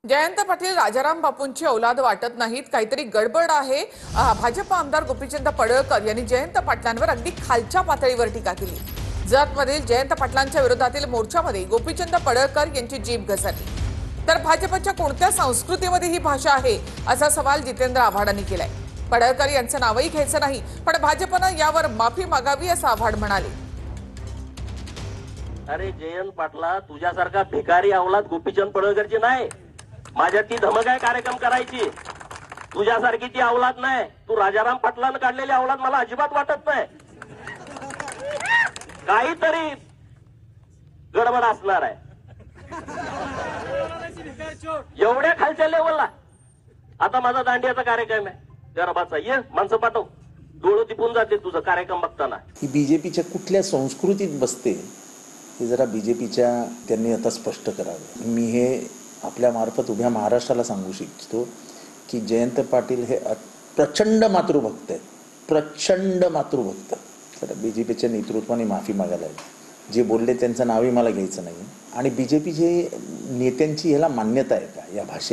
जयंत पाटील राजाराम बापूंची औलाद वाटत नाहीत, काहीतरी गडबड आहे। भाजप आमदार गोपीचंद पडळकर यांनी जयंत पाटलांवर अगदी खालच्या पातळीवर टीका केली। जतमधील जयंत पाटलांच्या विरोधातील मोर्चामध्ये गोपीचंद पडळकर यांची जीभ घसरली। तर भाजपच्या कोणत्या संस्कृतीमध्ये ही भाषा आहे असा सवाल जितेंद्र आव्हाडांनी केलाय। पडळकर यांचं नावही घ्यायचं नाही, पण भाजपनं यावर माफी मागावी असं आव्हाड म्हणाले। अरे जयंत पाटला, तुझ्यासारखा भिकारी औलाद गोपीचंद पडळकरची नाही। माझ्या ती धमक आहे कार्यक्रम करायची। तुझ्यासारखी ती औलाद नाही। तू राजाराम पाटलांना काढलेली औलाद मला अजिबात वाटत नाही। काहीतरी गडबड असणार आहे एवढ्या खालच्या लेवलला। आता माझा दांडियाचा कार्यक्रम आहे गरबाचा, ये माणसं पाठव, डोळं तिपून जाते तुझं कार्यक्रम बघताना। ही बीजेपीच्या कुठल्या संस्कृतीत बसते हे जरा बीजेपीच्या त्यांनी आता स्पष्ट करावे। मी हे आपल्या मार्फत उभ्या महाराष्ट्राला सांगू इच्छितो की जयंत पाटील हे प्रचंड मातृभक्त आहेत, प्रचंड मातृभक्त। तर बीजेपीच्या नेतृत्वाने माफी मागायला हवी। जे बोलले त्यांचं नावही मला घ्यायचं नाही। आणि बीजेपीचे नेत्यांची याला मान्यता आहे का या भाषेत?